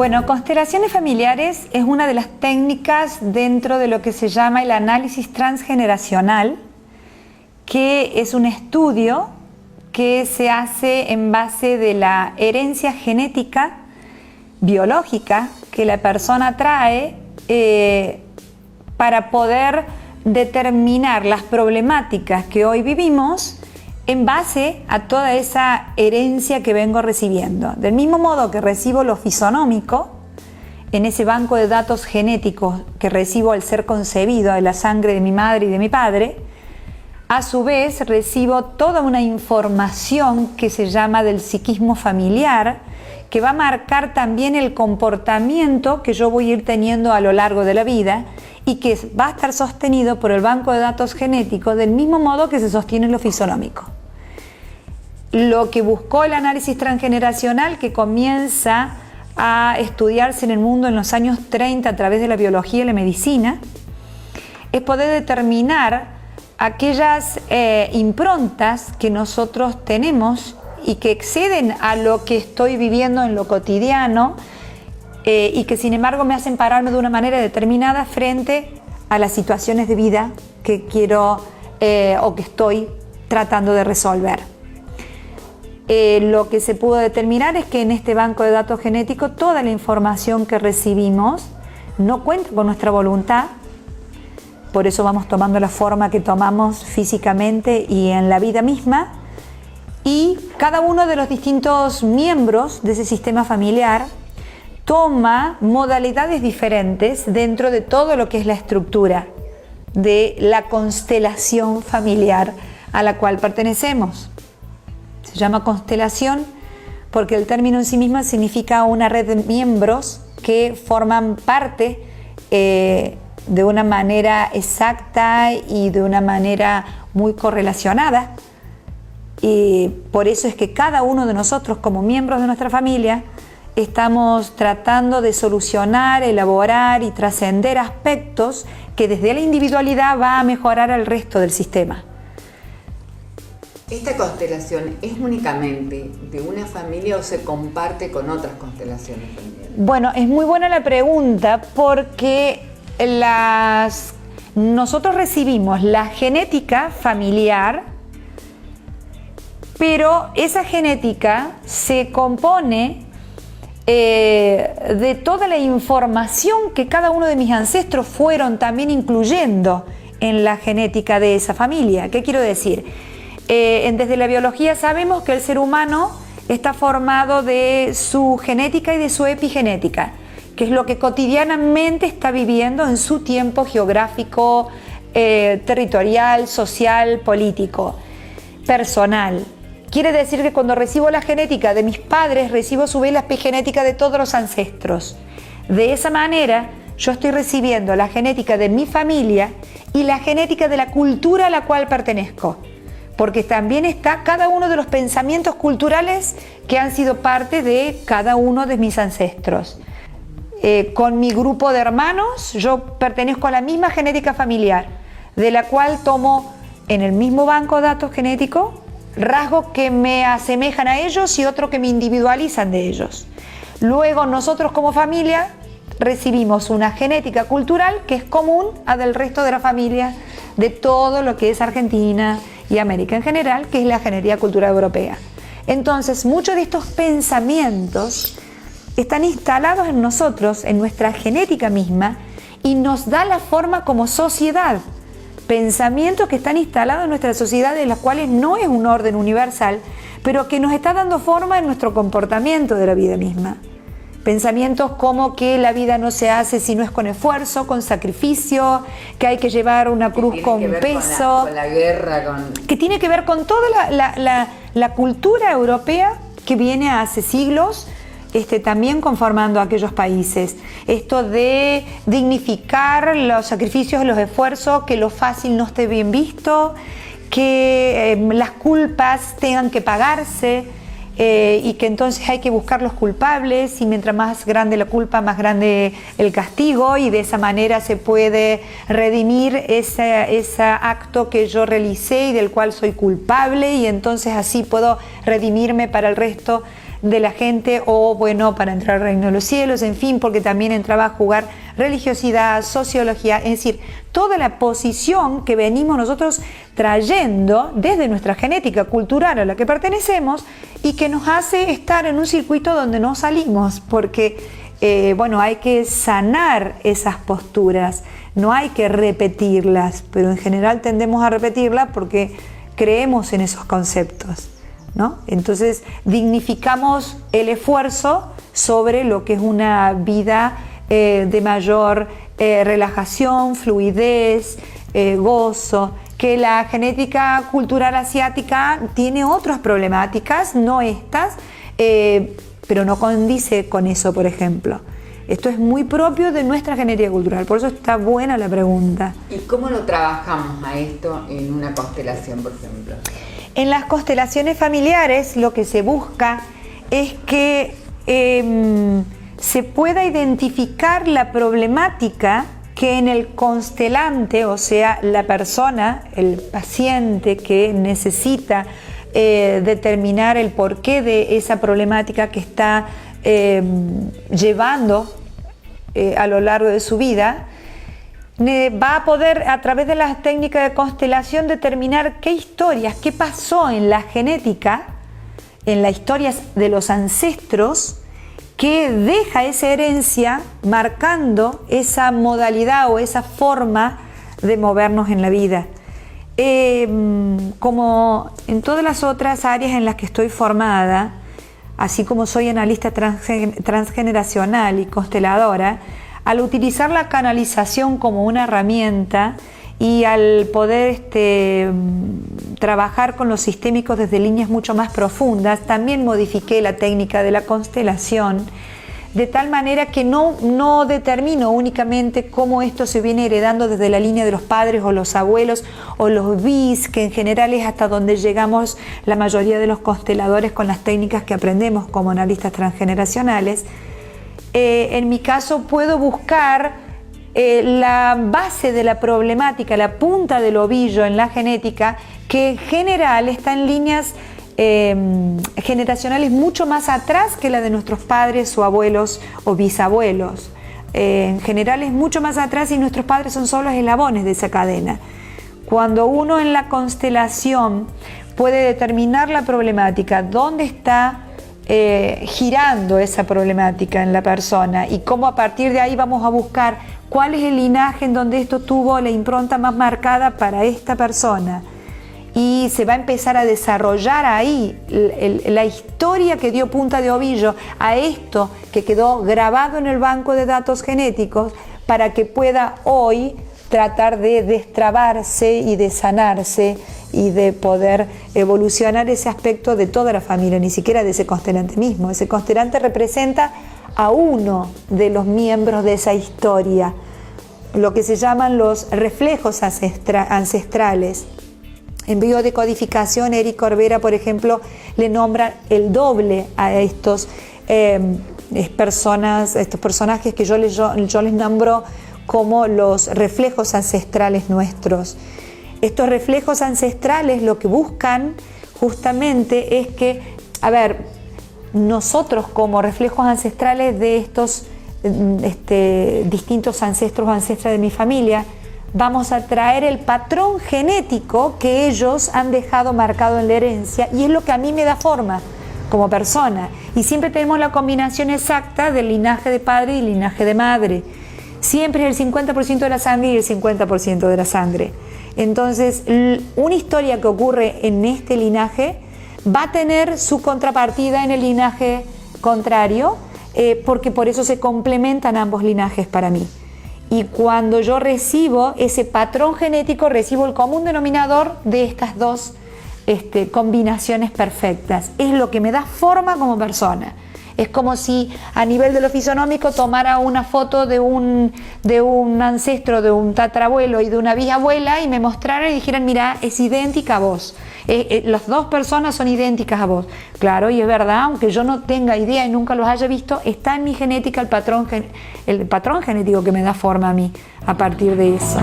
Bueno, constelaciones familiares es una de las técnicas dentro de lo que se llama el análisis transgeneracional, que es un estudio que se hace en base de la herencia genética biológica que la persona trae para poder determinar las problemáticas que hoy vivimos en base a toda esa herencia que vengo recibiendo. Del mismo modo que recibo lo fisonómico, en ese banco de datos genéticos que recibo al ser concebido de la sangre de mi madre y de mi padre, a su vez recibo toda una información que se llama del psiquismo familiar, que va a marcar también el comportamiento que yo voy a ir teniendo a lo largo de la vida y que va a estar sostenido por el banco de datos genéticos del mismo modo que se sostiene lo fisonómico. Lo que buscó el análisis transgeneracional, que comienza a estudiarse en el mundo en los años 30 a través de la biología y la medicina, es poder determinar aquellas improntas que nosotros tenemos y que exceden a lo que estoy viviendo en lo cotidiano y que sin embargo me hacen pararme de una manera determinada frente a las situaciones de vida que quiero o que estoy tratando de resolver. Lo que se pudo determinar es que en este banco de datos genéticos toda la información que recibimos no cuenta con nuestra voluntad, por eso vamos tomando la forma que tomamos físicamente y en la vida misma, y cada uno de los distintos miembros de ese sistema familiar toma modalidades diferentes dentro de todo lo que es la estructura de la constelación familiar a la cual pertenecemos. Se llama constelación porque el término en sí mismo significa una red de miembros que forman parte de una manera exacta y de una manera muy correlacionada. Y por eso es que cada uno de nosotros, como miembros de nuestra familia, estamos tratando de solucionar, elaborar y trascender aspectos que desde la individualidad va a mejorar al resto del sistema. ¿Esta constelación es únicamente de una familia o se comparte con otras constelaciones familiares? Bueno, es muy buena la pregunta porque nosotros recibimos la genética familiar, pero esa genética se compone de toda la información que cada uno de mis ancestros fueron también incluyendo en la genética de esa familia. ¿Qué quiero decir? Desde la biología sabemos que el ser humano está formado de su genética y de su epigenética, que es lo que cotidianamente está viviendo en su tiempo geográfico, territorial, social, político, personal. Quiere decir que cuando recibo la genética de mis padres, recibo a su vez la epigenética de todos los ancestros. De esa manera, yo estoy recibiendo la genética de mi familia y la genética de la cultura a la cual pertenezco, porque también está cada uno de los pensamientos culturales que han sido parte de cada uno de mis ancestros. Con mi grupo de hermanos, yo pertenezco a la misma genética familiar, de la cual tomo en el mismo banco de datos genético rasgos que me asemejan a ellos y otros que me individualizan de ellos. Luego nosotros como familia recibimos una genética cultural que es común a del resto de la familia de todo lo que es Argentina y América en general, que es la genética cultural europea. Entonces, muchos de estos pensamientos están instalados en nosotros, en nuestra genética misma, y nos da la forma como sociedad. Pensamientos que están instalados en nuestra sociedad, de los cuales no es un orden universal, pero que nos está dando forma en nuestro comportamiento de la vida misma. Pensamientos como que la vida no se hace si no es con esfuerzo, con sacrificio, que hay que llevar una cruz con peso. Con la guerra, que tiene que ver con toda la cultura europea que viene hace siglos, también conformando a aquellos países. Esto de dignificar los sacrificios, los esfuerzos, que lo fácil no esté bien visto, que las culpas tengan que pagarse. y que entonces hay que buscar los culpables, y mientras más grande la culpa, más grande el castigo, y de esa manera se puede redimir ese acto que yo realicé y del cual soy culpable, y entonces así puedo redimirme para el resto de la gente, o bueno, para entrar al reino de los cielos, en fin, porque también entraba a jugar religiosidad, sociología, es decir, toda la posición que venimos nosotros trayendo desde nuestra genética cultural a la que pertenecemos, y que nos hace estar en un circuito donde no salimos, porque bueno, hay que sanar esas posturas, no hay que repetirlas, pero en general tendemos a repetirlas porque creemos en esos conceptos, ¿no? Entonces dignificamos el esfuerzo sobre lo que es una vida de mayor relajación, fluidez, gozo, que la genética cultural asiática tiene otras problemáticas, no estas, pero no condice con eso, por ejemplo. Esto es muy propio de nuestra genética cultural, por eso está buena la pregunta. ¿Y cómo lo trabajamos a esto en una constelación, por ejemplo? En las constelaciones familiares lo que se busca es que se pueda identificar la problemática que en el constelante, o sea, la persona, el paciente que necesita determinar el porqué de esa problemática que está llevando a lo largo de su vida, va a poder, a través de las técnicas de constelación, determinar qué historias, qué pasó en la genética, en las historias de los ancestros, que deja esa herencia marcando esa modalidad o esa forma de movernos en la vida. Como en todas las otras áreas en las que estoy formada, así como soy analista transgeneracional y consteladora, al utilizar la canalización como una herramienta y al poder trabajar con los sistémicos desde líneas mucho más profundas, también modifiqué la técnica de la constelación, de tal manera que no determino únicamente cómo esto se viene heredando desde la línea de los padres o los abuelos o los bis, que en general es hasta donde llegamos la mayoría de los consteladores con las técnicas que aprendemos como analistas transgeneracionales. En mi caso puedo buscar la base de la problemática, la punta del ovillo en la genética, que en general está en líneas generacionales mucho más atrás que la de nuestros padres o abuelos o bisabuelos. En general es mucho más atrás, y nuestros padres son solo eslabones de esa cadena. Cuando uno en la constelación puede determinar la problemática, dónde está girando esa problemática en la persona, y cómo a partir de ahí vamos a buscar cuál es el linaje en donde esto tuvo la impronta más marcada para esta persona, y se va a empezar a desarrollar ahí la historia que dio punta de ovillo a esto que quedó grabado en el banco de datos genéticos, para que pueda hoy tratar de destrabarse y de sanarse y de poder evolucionar ese aspecto de toda la familia, ni siquiera de ese constelante mismo. Ese constelante representa a uno de los miembros de esa historia, lo que se llaman los reflejos ancestrales. En biodecodificación, Eric Corbera, por ejemplo, le nombra el doble a estos personajes que yo les nombro como los reflejos ancestrales nuestros. Estos reflejos ancestrales lo que buscan justamente es que, nosotros como reflejos ancestrales de estos distintos ancestros o ancestras de mi familia, vamos a traer el patrón genético que ellos han dejado marcado en la herencia, y es lo que a mí me da forma como persona. Y siempre tenemos la combinación exacta del linaje de padre y linaje de madre. Siempre es el 50% de la sangre y el 50% de la sangre. Entonces, una historia que ocurre en este linaje va a tener su contrapartida en el linaje contrario, porque por eso se complementan ambos linajes para mí. Y cuando yo recibo ese patrón genético, recibo el común denominador de estas dos combinaciones perfectas. Es lo que me da forma como persona. Es como si a nivel de lo fisonómico tomara una foto de un ancestro, de un tatarabuelo y de una bisabuela, y me mostraran y dijeran: mira, es idéntica a vos. Las dos personas son idénticas a vos. Claro, y es verdad, aunque yo no tenga idea y nunca los haya visto, está en mi genética el patrón genético que me da forma a mí a partir de eso.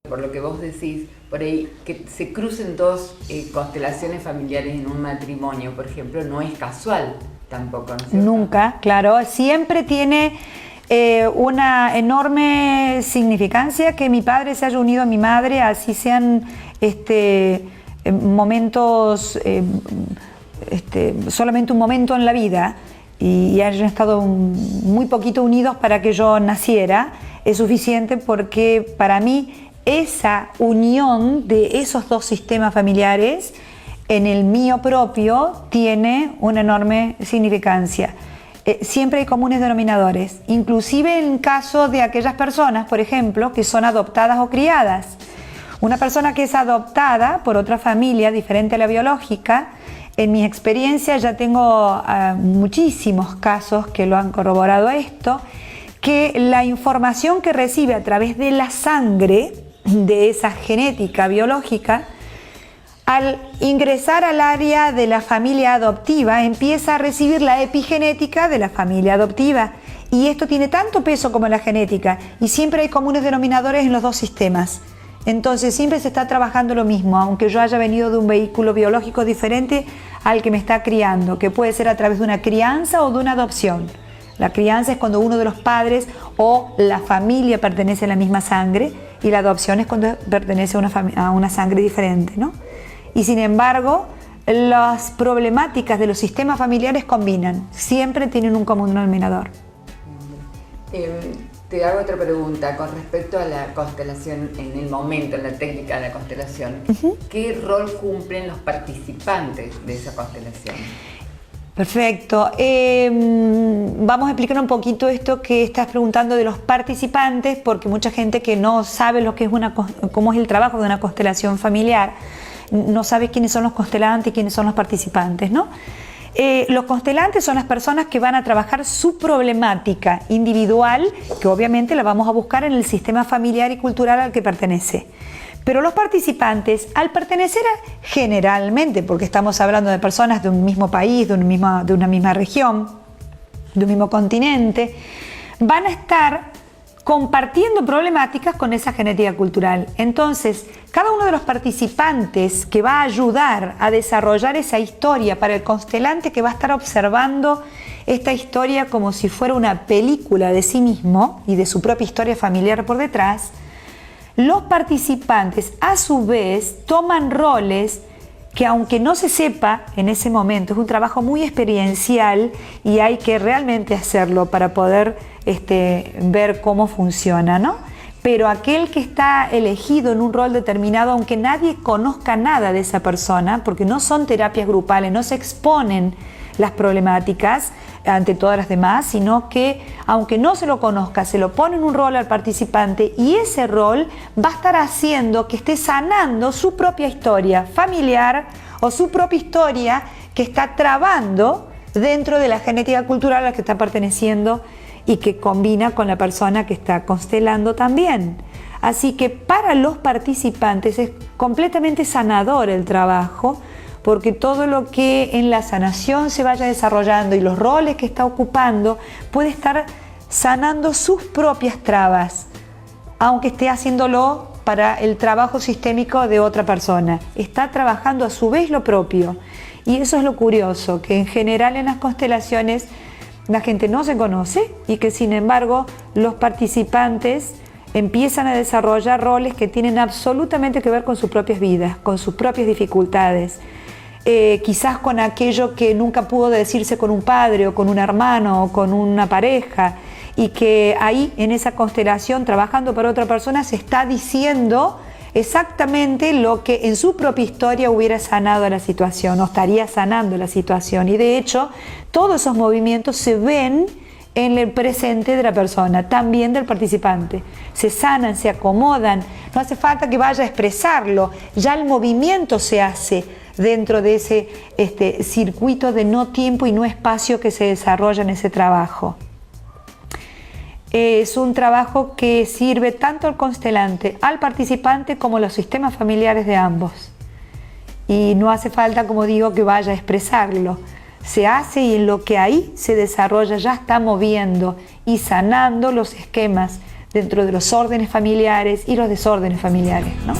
Por lo que vos decís, por ahí, que se crucen dos constelaciones familiares en un matrimonio, por ejemplo, no es casual tampoco, ¿no es cierto? Nunca, claro, siempre tiene una enorme significancia que mi padre se haya unido a mi madre, así sean momentos, solamente un momento en la vida, y hayan estado muy poquito unidos para que yo naciera, es suficiente porque para mí esa unión de esos dos sistemas familiares en el mío propio tiene una enorme significancia. Siempre hay comunes denominadores, inclusive en caso de aquellas personas, por ejemplo, que son adoptadas o criadas. Una persona que es adoptada por otra familia diferente a la biológica, en mi experiencia ya tengo muchísimos casos que lo han corroborado esto, que la información que recibe a través de la sangre, de esa genética biológica, al ingresar al área de la familia adoptiva, empieza a recibir la epigenética de la familia adoptiva. Y esto tiene tanto peso como la genética, y siempre hay comunes denominadores en los dos sistemas. Entonces siempre se está trabajando lo mismo, aunque yo haya venido de un vehículo biológico diferente al que me está criando, que puede ser a través de una crianza o de una adopción. La crianza es cuando uno de los padres o la familia pertenece a la misma sangre, y la adopción es cuando pertenece a una sangre diferente, ¿no? Y sin embargo, las problemáticas de los sistemas familiares combinan, siempre tienen un común denominador. Te hago otra pregunta con respecto a la constelación en el momento, en la técnica de la constelación. ¿Qué rol cumplen los participantes de esa constelación? Perfecto. Vamos a explicar un poquito esto que estás preguntando de los participantes, porque mucha gente que no sabe lo que es cómo es el trabajo de una constelación familiar, no sabe quiénes son los constelantes y quiénes son los participantes, ¿no? Los constelantes son las personas que van a trabajar su problemática individual, que obviamente la vamos a buscar en el sistema familiar y cultural al que pertenece. Pero los participantes, al pertenecer generalmente, porque estamos hablando de personas de un mismo país, de una misma región, de un mismo continente, van a estar compartiendo problemáticas con esa genética cultural. Entonces, cada uno de los participantes que va a ayudar a desarrollar esa historia para el constelante que va a estar observando esta historia como si fuera una película de sí mismo y de su propia historia familiar por detrás, los participantes a su vez toman roles que, aunque no se sepa en ese momento, es un trabajo muy experiencial y hay que realmente hacerlo para poder ver cómo funciona, ¿no? Pero aquel que está elegido en un rol determinado, aunque nadie conozca nada de esa persona, porque no son terapias grupales, no se exponen las problemáticas ante todas las demás, sino que aunque no se lo conozca, se lo pone en un rol al participante y ese rol va a estar haciendo que esté sanando su propia historia familiar o su propia historia que está trabando dentro de la genética cultural a la que está perteneciendo y que combina con la persona que está constelando también. Así que para los participantes es completamente sanador el trabajo, porque todo lo que en la sanación se vaya desarrollando y los roles que está ocupando puede estar sanando sus propias trabas, aunque esté haciéndolo para el trabajo sistémico de otra persona. Está trabajando a su vez lo propio. Y eso es lo curioso, que en general en las constelaciones la gente no se conoce y que sin embargo los participantes empiezan a desarrollar roles que tienen absolutamente que ver con sus propias vidas, con sus propias dificultades. Quizás con aquello que nunca pudo decirse con un padre o con un hermano o con una pareja, y que ahí en esa constelación, trabajando para otra persona, se está diciendo exactamente lo que en su propia historia hubiera sanado la situación o estaría sanando la situación. Y de hecho todos esos movimientos se ven en el presente de la persona, también del participante. Se sanan, se acomodan, no hace falta que vaya a expresarlo, ya el movimiento se hace dentro de ese circuito de no tiempo y no espacio que se desarrolla en ese trabajo. es un trabajo que sirve tanto al constelante, al participante, como a los sistemas familiares de ambos. Y no hace falta, como digo, que vaya a expresarlo. Se hace y en lo que ahí se desarrolla ya está moviendo y sanando los esquemas dentro de los órdenes familiares y los desórdenes familiares, ¿no?